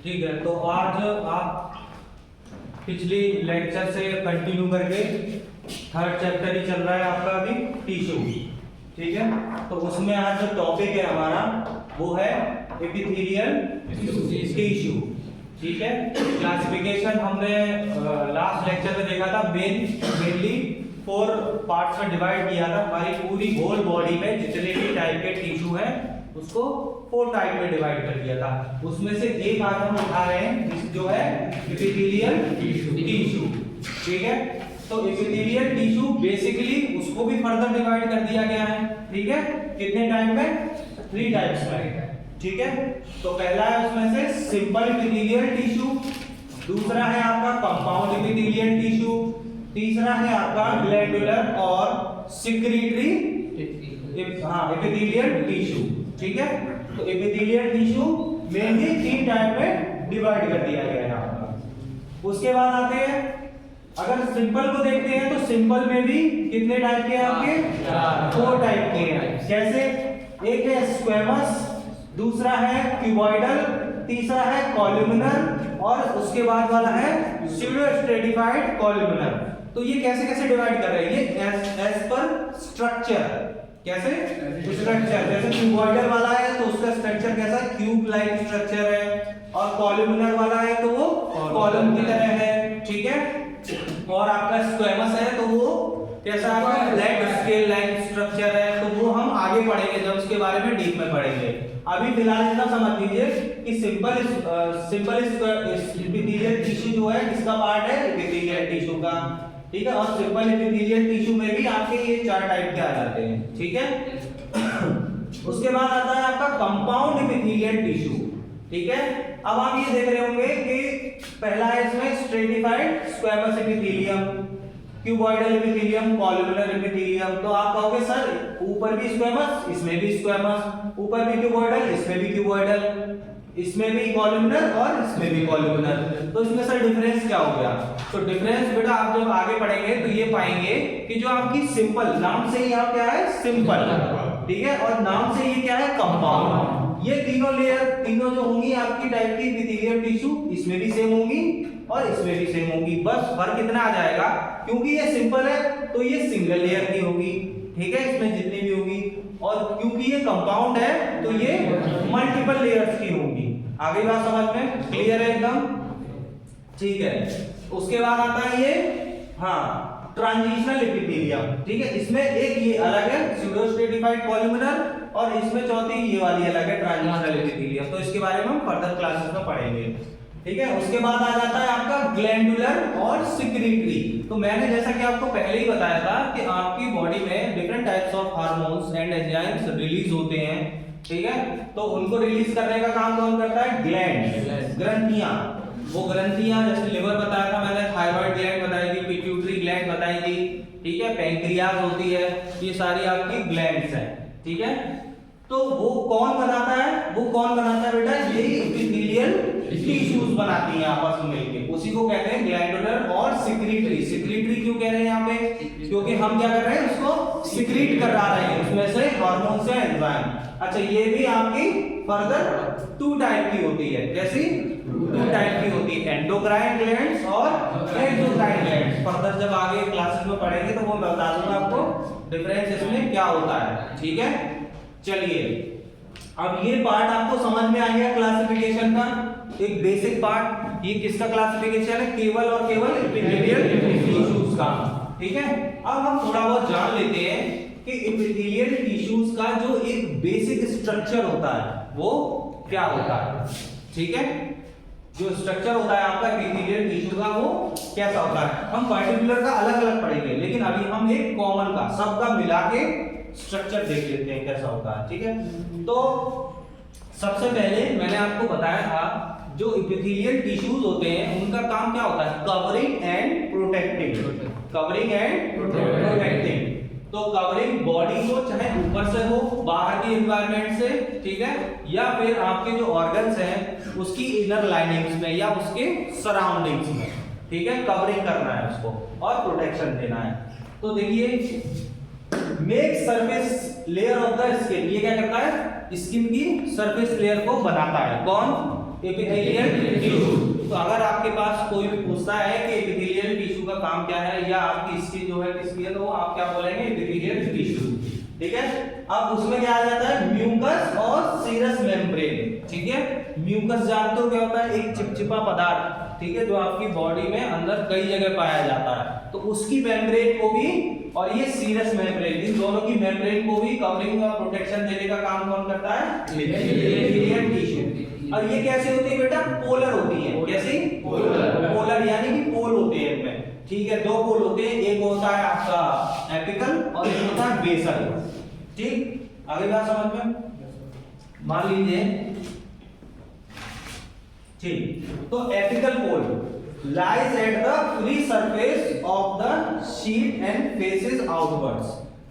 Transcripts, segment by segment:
ठीक है, तो आज आप पिछली लेक्चर से कंटिन्यू करके थर्ड चैप्टर ही चल रहा है आपका अभी टिश्यू। ठीक है, तो उसमें आज जो टॉपिक है हमारा वो है एपिथेलियल टिश्यू। ठीक है, क्लासिफिकेशन हमने लास्ट लेक्चर में देखा था। मेनली 4 पार्ट्स में डिवाइड किया था। हमारी पूरी होल बॉडी में जितने भी टाइप के टिश्यू हैं उसको 4 टाइप में डिवाइड कर दिया था। उसमें से एक आज हम उठा रहे हैं जो है एपिथेलियल टिश्यू। ठीक है, तो एपिथेलियल टिश्यू बेसिकली उसको भी फर्दर डिवाइड कर दिया गया है। ठीक है, कितने टाइप में? 3 टाइप्स में। ठीक है, तो पहला है उसमें से सिंपल एपिथेलियल टिश्यू, दूसरा है आपका कंपाउंड एपिथेलियल टिश्यू, तीसरा है आपका ग्लैंडुलर और सिक्रीटरी एपिथेलियल टिश्यू। ठीक है, तो एपिथेलियल टिश्यू मेनली 3 टाइप में डिवाइड कर दिया गया है आपका। उसके बाद आते हैं, अगर सिंपल को देखते हैं तो सिंपल में भी कितने टाइप के हैं आपके? 4 टाइप के हैं। कैसे? एक है स्क्वैमस, दूसरा है क्यूबॉइडल, तीसरा है कॉलमनर और उसके बाद वाला है स्यूडो स्ट्रेटिफाइड कॉलमनर। तो ये कैसे कैसे डिवाइड कर रहे हैं? ये एज पर स्ट्रक्चर। कैसे? स्ट्रक्चर। जैसे क्यूबॉइडल वाला है तो उसका स्ट्रक्चर कैसा? क्यूब लाइक स्ट्रक्चर है, और कॉलमनर वाला है तो वो कॉलम की तरह है। ठीक है, और आपका स्क्वैमस है तो वो कैसा? आपका फ्लैट स्केल लाइक स्ट्रक्चर है। तो वो हम आगे पढ़ेंगे जब उसके बारे में डीप में पढ़ेंगे। अभी फिलहाल इतना समझ लीजिए कि सिंपल एपिथेलियल टिश्यू जो है किसका पार्ट है? एपिथेलियल टिश्यू का। ठीक है, और सिंपल एपिथेलियल टिश्यू में भी आपके ये 4 टाइप के आ जाते हैं। ठीक है, उसके बाद आता है आपका कंपाउंड एपिथेलियल टिश्यू। ठीक है, अब आप ये देख रहे होंगे कि पहला है इसमें stratified squamous epithelium, cuboidal epithelium, columnar epithelium. तो आप कहोगे सर ऊपर भी स्क्वैमस, इसमें भी स्क्वैमस, ऊपर भी क्यूबॉइडल, इसमें भी क्यूबॉइडल, इसमें भी कॉलमनर और इसमें भी कॉलमनर। तो इसमें सर डिफरेंस क्या हो गया? तो डिफरेंस बेटा आप जब आगे पढ़ेंगे तो ये पाएंगे कि जो आपकी सिंपल, नाम से ही आप क्या है? सिंपल। ठीक है, और नाम से ये क्या है? कंपाउंड। ये तीनों लेयर, तीनों जो होंगी आपकी टाइप की एपिथेलियल टिश्यू, इसमें भी सेम होंगी और इसमें भी सेम होंगी। बस फर्क इतना आ जाएगा, क्योंकि ये सिंपल है तो ये सिंगल लेयर की होगी। ठीक है, इसमें जितनी भी होगी, और क्योंकि ये कंपाउंड है तो ये मल्टीपल लेयर्स की होगी। आगे बात समझ में क्लियर है एकदम? ठीक है, उसके बाद आता है ये ट्रांजिशनल एपिथेलियम। ठीक है, इसमें एक ये अलग है स्यूडो स्ट्रेटिफाइड कॉलमनर, और इसमें चौथी ये वाली अलग है ट्रांजिशनल एपिथेलियम। तो इसके बारे में हम फर्दर क्लासेस में पढ़ेंगे। ठीक है, उसके बाद आ जाता है आपका ग्लैंडुलर और सिक्रीटरी। तो मैंने जैसा कि आपको पहले ही बताया था कि आपकी बॉडी में different types of hormones and enzymes release होते हैं। ठीक है, तो उनको रिलीज करने का काम कौन करता है? ग्लैंड, ग्रंथियां। वो ग्रंथियां जैसे लिवर बताया था मैंने, थायराइड ग्लैंड बताई थी, पिट्यूटरी ग्लैंड बताई थी। ठीक है, पैंक्रियाज होती है, ये सारी आपकी ग्लैंड्स हैं। ठीक है, तो वो कौन बनाता है? वो कौन बनाता है बेटा? यही एपिथेलियल टिश्यूज बनाती हैं आपस में मिलकर, उसी को कहते हैं ग्लैंडुलर और सिक्रीटरी। सिक्रीटरी क्यों कह रहे हैं यहाँ पे? क्योंकि हम क्या कर रहे हैं? उसको सिक्रीट करा रहे हैं उसमें से हार्मोन से एंजाइम। अच्छा, ये भी आपकी फर्दर 2 टाइप की होती है। कैसी? 2 टाइप की होती है, एंडोक्राइन ग्लैंड्स और एक्सोक्राइन ग्लैंड्स। फर्दर जब आगे क्लासेस में पढ़ेंगे तो वो बता दूंगा आपको डिफरेंस इसमें क्या होता है। ठीक है, चलिए अब ये पार्ट आपको समझ में आ गया क्लासिफिकेशन का, एक बेसिक पार्ट। ये किसका क्लासिफिकेशन है? केवल और केवल एपिथेलियल टिश्यूज का। ठीक है, अब हम थोड़ा बहुत जान लेते हैं कि एपिथेलियल टिश्यूज का जो एक बेसिक स्ट्रक्चर होता है वो क्या होता है। ठीक है, जो स्ट्रक्चर होता है आपका एपिथेलियल टिश्यू का वो कैसा होता है? हम पर्टिकुलर का अलग अलग पढ़ेंगे, लेकिन अभी हम एक कॉमन का सबका मिला के स्ट्रक्चर देख लेते हैं कैसा होता है। ठीक है, तो सबसे पहले मैंने आपको बताया था जो एपिथेलियल टिश्यूज होते हैं उनका काम क्या होता है? Covering and protecting. Covering and protecting. तो कवरिंग बॉडी को चाहे ऊपर से हो, बाहर की एनवायरनमेंट से, ठीक है, या फिर आपके जो ऑर्गन्स हैं उसकी इनर लाइनिंग्स में या उसके सराउंडिंग्स में। ठीक है, कवरिंग करना है उसको और प्रोटेक्शन देना है। तो देखिए make surface layer of the skin, ये क्या करता है, स्किन की सरफेस लेयर को बनाता है। कौन? Epithelial tissue. तो अगर आपके पास कोई भी पूछता है कि एपिथेलियल टिश्यू का काम क्या है या आपकी स्किन जो है किसकी है, तो आप क्या बोलेंगे? Epithelial tissue. ठीक है। अब उसमें क्या आ जाता है? म्यूकस और सीरस मेम्ब्रेन। ठीक है। म्यूकस जानते हो क्या होता है? एक चिपचिपा पदार्थ, ठीक है, जो आपकी बॉडी में अंदर कई जगह पाया जाता है। तो उसकी मेम्ब्रेन को भी, और ये सीरस मेम्ब्रेन, इन दोनों की मेम्ब्रेन को भी कवरिंग और प्रोटेक्शन देने का काम कौन करता है? Epithelial tissue. और ये कैसे होती है बेटा? पोलर होती है। कैसी? पोलर यानी कि पोल होते हैं इनमें। ठीक है, दो पोल होते हैं, एक होता है आपका एपिकल और एक होता है बेसल। ठीक, आगे बात समझ में? मान लीजिए, ठीक, तो apical pole lies at the free surface of the sheet and faces outwards.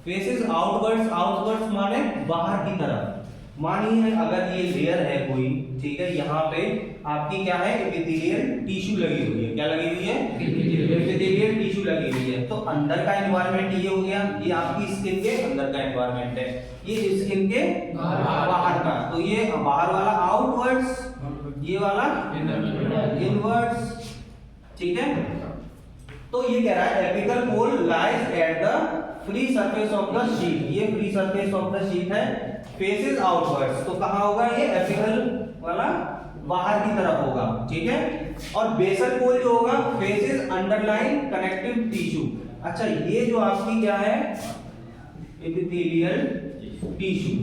Faces outwards, outwards माने बाहर की तरफ। मानिए अगर ये लेयर है कोई, ठीक है, यहाँ पे आपकी क्या है? एपिथेलियल टिश्यू लगी हुई है। क्या लगी हुई है? एपिथेलियल टिश्यू लगी हुई है। तो अंदर का एनवायरनमेंट ये हो गया, ये आपकी स्किन के अंदर का एनवायरनमेंट है, ये स्किन के बाहर का। तो ये बाहर वाला आउटवर्ड्स, ये वाला इनवर्ड्स। ठीक है। तो ये कह रहा है apical pole lies at the free surface of the sheet, ये free surface of the sheet है। फेसेस आउटवर्ड्स, तो कहां होगा ये? एपिकल वाला बाहर की तरफ होगा। ठीक है। और बेसल पोल जो होगा, फेसेस अंडरलाइन कनेक्टिव टिश्यू। अच्छा, ये जो आपकी क्या है? Epithelial tissue.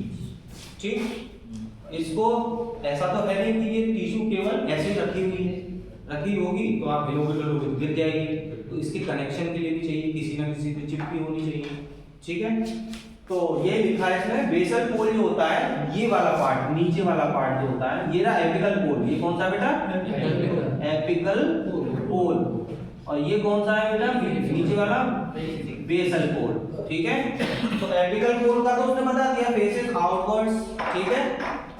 ठीक, इसको ऐसा तो है नहीं कि ये टिश्यू केवल ऐसे रखी हुई है, रखी होगी तो आप हिलोगे तो गिर जाएगी। तो इसके कनेक्शन के लिए भी चाहिए किसी ना किसी से चिपकी होनी चाहिए। ठीक है। तो ये लिखा है इसमें, बेसल पोल जो होता है, ये वाला पार्ट, नीचे वाला पार्ट जो होता है, ये रहा एपिकल पोल। ये कौन सा बेटा? एपिकल पोल। और ये कौन सा है बेटा? नीचे वाला बेसल पोल। ठीक है। तो एपिकल पोल का तो उसने बता दिया, फेसेस आउटवर्ड्स। ठीक है।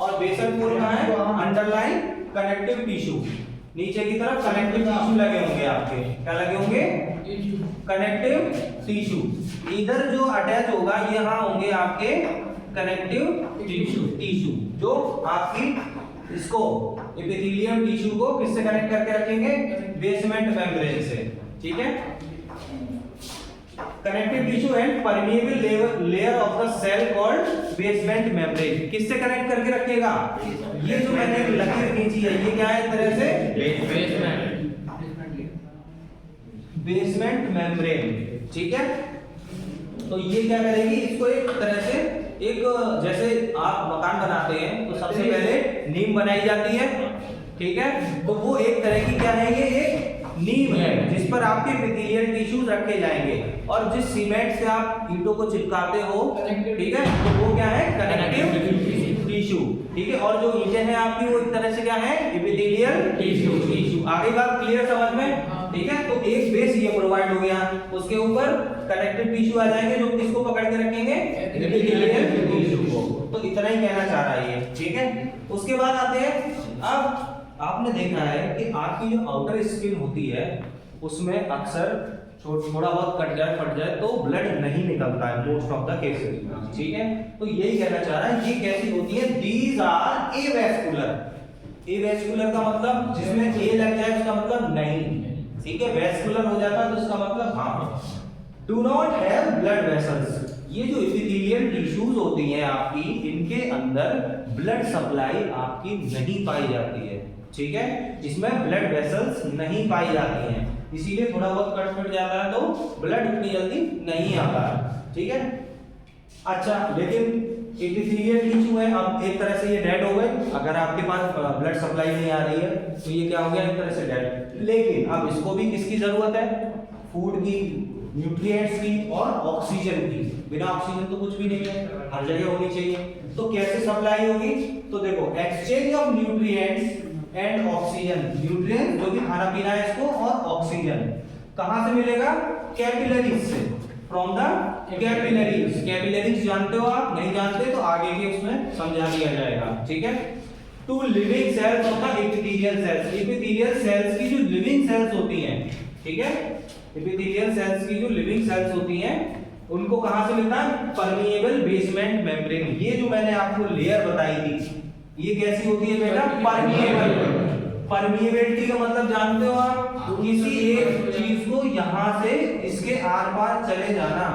और बेसल पोल का है अंडरलाइन कनेक्टिव टिश्यू, नीचे की तरफ कनेक्टिव टिश्यू लगे होंगे आपके। क्या लगे होंगे? Connective tissue. इधर जो अटैच होगा, यहाँ होंगे आपके कनेक्टिव टिश्यू, जो आपकी इसको एपिथेलियल टिश्यू को किससे कनेक्ट करके रखेंगे? बेसमेंट मेम्ब्रेन से। ठीक है। Connective tissue and permeable layer of the cell called basement membrane. किससे कनेक्ट करके रखेगा? ये जो मैंने लकीर खींची है, ये क्या है? इस तरह से बेसमेंट मेम्ब्रेन। ठीक है। तो ये क्या करेगी? इसको एक तरह से, एक जैसे आप मकान बनाते हैं तो सबसे पहले नींव बनाई जाती है। ठीक है। तो वो एक तरह की क्या है? ये एक नींव है जिस पर आपके एपिथेलियल टिश्यूज रखे जाएंगे। और जिस सीमेंट से आप ईंटों को चिपकाते हो, ठीक है, तो वो क्या है? Connective tissue. ठीक है। और जो ईंटें हैं आपकी, वो एक तरह से क्या है? Epithelial tissue. आगे बात क्लियर समझ में? ठीक है। तो एक बेस ये प्रोवाइड हो गया, उसके ऊपर कनेक्टिव टिश्यू आ जाएंगे जो किसको पकड़ के रखेंगे? एपिथेलियल टिश्यू को। तो इतना ही कहना चाह रहा है ये। ठीक है। उसके बाद आते हैं, अब आपने देखा है कि आपकी जो आउटर स्किन होती है उसमें अक्सर थोड़ा बहुत कट जाए, फट जाए तो ब्लड नहीं निकलता है मोस्ट ऑफ द केसेस। ठीक है। तो यही कहना चाह रहा है, ये कैसी होती है? These are avascular. एवेस्कुलर का मतलब जिसमें ए लग जाए उसका मतलब नहीं। ठीक है। वेस्कुलर हो जाता है तो इसका मतलब हाँ। Do not have blood vessels. ये जो एपिथेलियल टिश्यूज होती हैं आपकी, इनके अंदर ब्लड सप्लाई आपकी नहीं पाई जाती है। ठीक है। इसमें ब्लड वेसल्स नहीं पाई जाती हैं, इसीलिए थोड़ा बहुत कट फट जाता है तो ब्लड इतनी जल्दी नहीं आता है। ठीक है। अच्छा, लेकिन एपिथेलियल टिश्यू है, अब एक तरह से ये डेड हो गए। अगर आपके पास ब्लड सप्लाई नहीं आ रही है तो ये क्या हो गया? एक तरह से डेड। लेकिन अब इसको भी किसकी जरूरत है? फूड की, न्यूट्रिएंट्स की और ऑक्सीजन की। बिना ऑक्सीजन तो कुछ भी नहीं है, हर जगह होनी चाहिए। तो कैसे सप्लाई होगी? तो देखो, exchange of nutrients and oxygen. Nutrient जो भी खाना पीना है इसको, और ऑक्सीजन कहां से मिलेगा? कैपिलरीज से, फ्रॉम द कैपिलरीज। कैपिलरीज जानते हो आप? नहीं जानते तो आगे के उसमें समझा दिया जाएगा। ठीक है। To living cells of the epithelial cells. Epithelial cells की जो लिविंग सेल्स होती हैं, ठीक है, एपिथेलियल सेल्स की जो लिविंग सेल्स होती हैं उनको कहां से मिलता है? Permeable basement membrane. ये जो मैंने आपको लेयर बताई थी, ये कैसी होती है बेटा? परमिएबल। परमिएबिलिटी का मतलब जानते हो आप? किसी एक चीज को यहां से इसके आर पार चले जाना,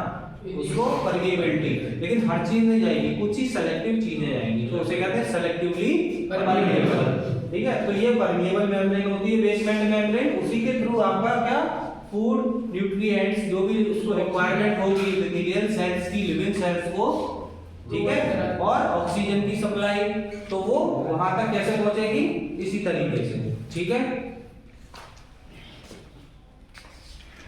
उसको परमिएबिलिटी। लेकिन हर चीज नहीं जाएगी, कुछ ही सेलेक्टिव चीजें जाएंगी, तो उसे कहते हैं सेलेक्टिवली परमिएबल। ठीक है, तो ये परमिएबल मेम्ब्रेन होती है, बेसमेंट मेम्ब्रेन। उसी के थ्रू आपका क्या फूड, न्यूट्रिएंट्स, जो भी उसको रिक्वायरमेंट होगी एपिथेलियल सेल्स की, लिविंग सेल्स को, ठीक है, और ऑक्सीजन की सप्लाई, तो वो वहां तक कैसे पहुंचेगी? इसी तरीके से। ठीक है।